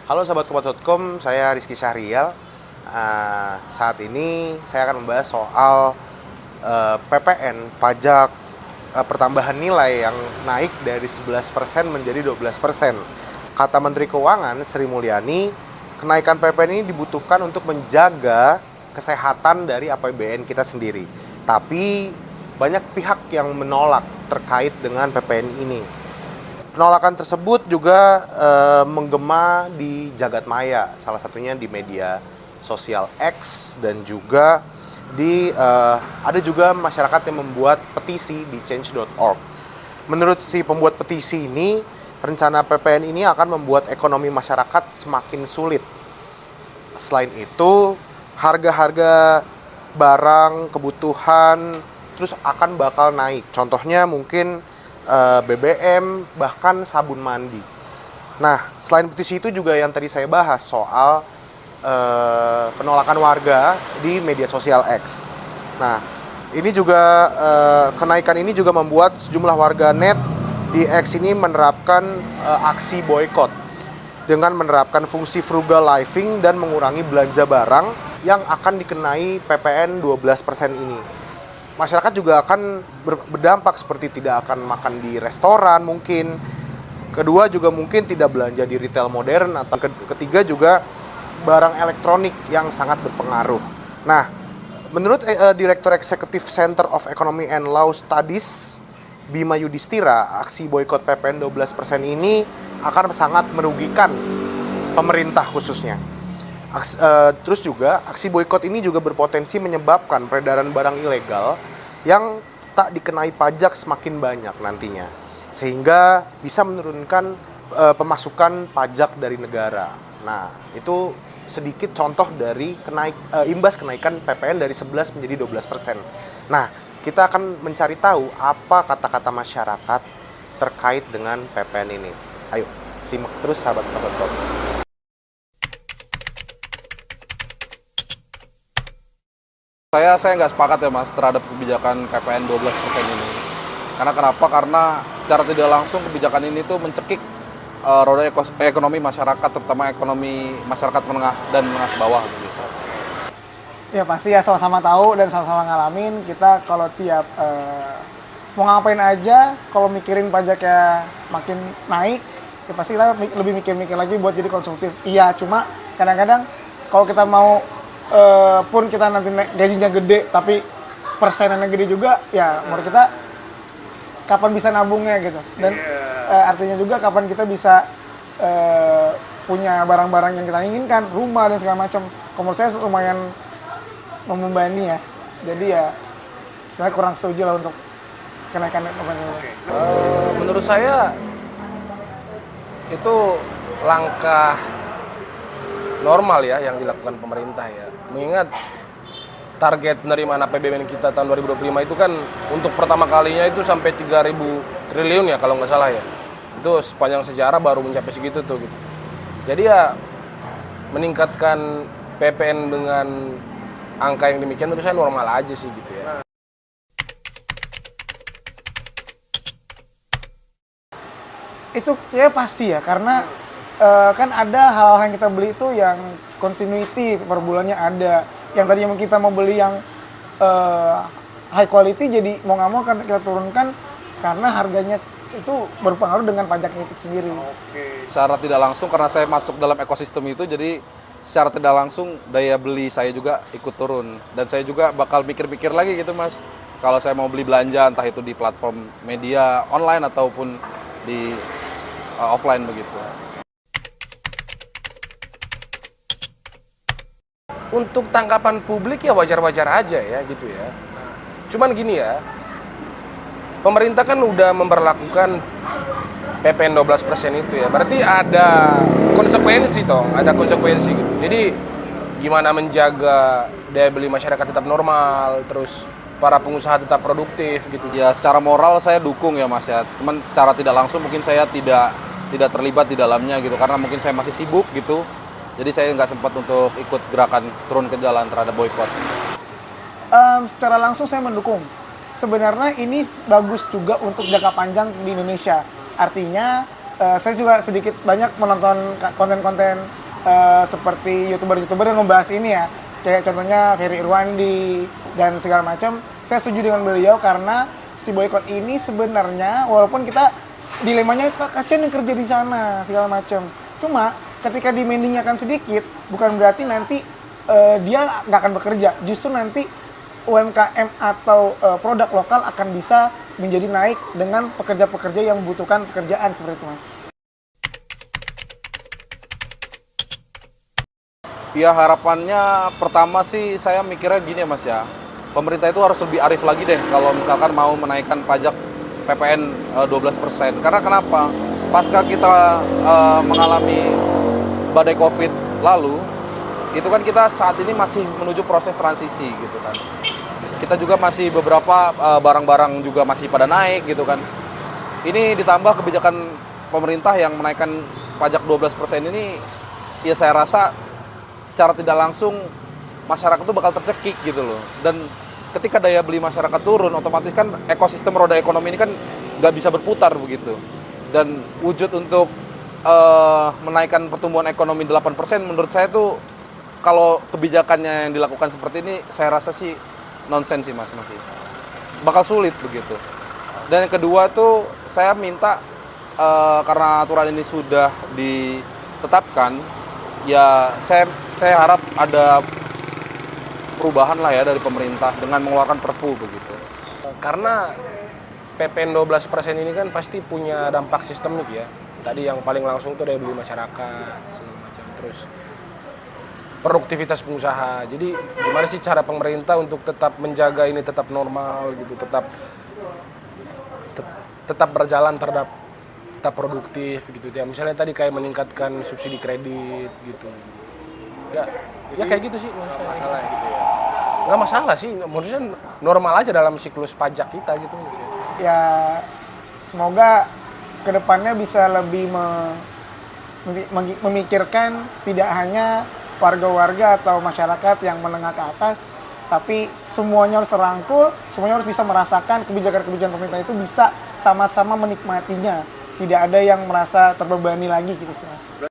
Halo sahabat Kompas.com, saya Rizky Syahrial. Saat ini saya akan membahas soal PPN, pajak pertambahan nilai yang naik dari 11% menjadi 12%. Kata Menteri Keuangan Sri Mulyani, kenaikan PPN ini dibutuhkan untuk menjaga kesehatan dari APBN kita sendiri. Tapi banyak pihak yang menolak terkait dengan PPN ini. Penolakan tersebut juga menggema di jagat maya, salah satunya di media sosial X, dan juga ada juga masyarakat yang membuat petisi di change.org. Menurut si pembuat petisi ini, rencana PPN ini akan membuat ekonomi masyarakat semakin sulit. Selain itu, harga-harga barang kebutuhan terus akan bakal naik. Contohnya mungkin BBM, bahkan sabun mandi. Nah, selain petisi itu juga yang tadi saya bahas soal penolakan warga di media sosial X. Nah, ini juga kenaikan ini juga membuat sejumlah warga net di X ini menerapkan aksi boykot dengan menerapkan fungsi frugal living dan mengurangi belanja barang yang akan dikenai PPN 12% ini. Masyarakat juga akan berdampak seperti tidak akan makan di restoran mungkin. Kedua juga mungkin tidak belanja di retail modern, atau ketiga juga barang elektronik yang sangat berpengaruh. Nah, menurut Direktur Eksekutif Center of Economy and Law Studies Bima Yudhistira, aksi boykot PPN 12% ini akan sangat merugikan pemerintah khususnya. Terus juga aksi boykot ini juga berpotensi menyebabkan peredaran barang ilegal yang tak dikenai pajak semakin banyak nantinya, sehingga bisa menurunkan pemasukan pajak dari negara. Nah, itu sedikit contoh dari imbas kenaikan PPN dari 11 menjadi 12%. Nah, kita akan mencari tahu apa kata-kata masyarakat terkait dengan PPN ini. Ayo, simak terus sahabat Kompas.com. Saya nggak sepakat ya Mas terhadap kebijakan PPN 12% ini. Karena kenapa? Karena secara tidak langsung kebijakan ini tuh mencekik roda ekonomi masyarakat, terutama ekonomi masyarakat menengah dan menengah ke bawah gitu. Ya pasti ya, sama-sama tahu dan sama-sama ngalamin. Kita kalau tiap mau ngapain aja, kalau mikirin pajaknya makin naik, ya pasti kita lebih mikir-mikir lagi buat jadi konsumtif. Iya, cuma kadang-kadang kalau kita mau pun kita nanti gajinya gede tapi persenannya gede juga, ya menurut kita kapan bisa nabungnya gitu. Dan artinya juga kapan kita bisa punya barang-barang yang kita inginkan, rumah dan segala macam. Menurut saya lumayan membebani ya. Jadi ya sebenarnya kurang setuju lah untuk kenaikan PPN. Menurut saya itu langkah normal ya yang dilakukan pemerintah ya. Mengingat target penerimaan APBN kita tahun 2025 itu kan untuk pertama kalinya itu sampai 3.000 triliun ya kalau nggak salah ya. Itu sepanjang sejarah baru mencapai segitu tuh gitu. Jadi ya meningkatkan PPN dengan angka yang demikian menurut saya normal aja sih gitu ya. Itu ya pasti ya, karena kan ada hal-hal yang kita beli itu yang continuity per bulannya ada. Yang tadinya kita mau beli yang high quality, jadi mau nggak mau kan kita turunkan karena harganya itu berpengaruh dengan pajaknya itu sendiri. Secara tidak langsung karena saya masuk dalam ekosistem itu, jadi secara tidak langsung daya beli saya juga ikut turun. Dan saya juga bakal mikir-mikir lagi gitu Mas. Kalau saya mau beli belanja entah itu di platform media online ataupun di offline begitu. Untuk tangkapan publik ya wajar-wajar aja ya gitu ya. Cuman gini ya, pemerintah kan udah memberlakukan PPN 12% itu ya. Berarti ada konsekuensi toh, ada konsekuensi gitu. Jadi gimana menjaga daya beli masyarakat tetap normal, terus para pengusaha tetap produktif gitu. Ya secara moral saya dukung ya Mas ya. Cuman secara tidak langsung mungkin saya tidak terlibat di dalamnya gitu karena mungkin saya masih sibuk gitu. Jadi saya nggak sempat untuk ikut gerakan turun ke jalan terhadap boykot. Secara langsung saya mendukung. Sebenarnya ini bagus juga untuk jangka panjang di Indonesia. Artinya saya juga sedikit banyak menonton konten-konten seperti youtuber-youtuber yang membahas ini ya, kayak contohnya Ferry Irwandi dan segala macam. Saya setuju dengan beliau karena si boykot ini sebenarnya walaupun kita dilemanya kasihan yang kerja di sana segala macam. Cuma ketika demandingnya akan sedikit, bukan berarti nanti dia nggak akan bekerja. Justru nanti UMKM atau produk lokal akan bisa menjadi naik dengan pekerja-pekerja yang membutuhkan pekerjaan seperti itu, Mas. Ya harapannya pertama sih saya mikirnya gini ya Mas ya. Pemerintah itu harus lebih arif lagi deh kalau misalkan mau menaikkan pajak PPN 12%. Karena kenapa? Pasca kita mengalami badai Covid lalu, itu kan kita saat ini masih menuju proses transisi gitu kan. Kita juga masih beberapa barang-barang juga masih pada naik gitu kan. Ini ditambah kebijakan pemerintah yang menaikkan pajak 12% ini, ya saya rasa secara tidak langsung masyarakat itu bakal tercekik gitu loh. Dan ketika daya beli masyarakat turun, otomatis kan ekosistem roda ekonomi ini kan nggak bisa berputar begitu. Dan wujud untuk menaikkan pertumbuhan ekonomi 8% menurut saya tuh kalau kebijakannya yang dilakukan seperti ini, saya rasa sih nonsens sih Mas, masih bakal sulit begitu. Dan yang kedua tuh saya minta karena aturan ini sudah ditetapkan, ya saya harap ada perubahan lah ya dari pemerintah dengan mengeluarkan perpu begitu. Karena PPN 12% ini kan pasti punya dampak sistemik ya. Tadi yang paling langsung tuh daya beli masyarakat segala macam, terus produktivitas pengusaha. Jadi gimana sih cara pemerintah untuk tetap menjaga ini tetap normal gitu, tetap berjalan tetap produktif gitu ya. Misalnya tadi kayak meningkatkan subsidi kredit gitu. Ya kayak gitu sih menurut saya. Masalah gitu ya. Nggak masalah sih, maksudnya normal aja dalam siklus pajak kita gitu. Ya semoga kedepannya bisa lebih memikirkan tidak hanya warga-warga atau masyarakat yang menengah ke atas, tapi semuanya harus terangkul, semuanya harus bisa merasakan kebijakan-kebijakan pemerintah itu bisa sama-sama menikmatinya. Tidak ada yang merasa terbebani lagi gitu sih Mas.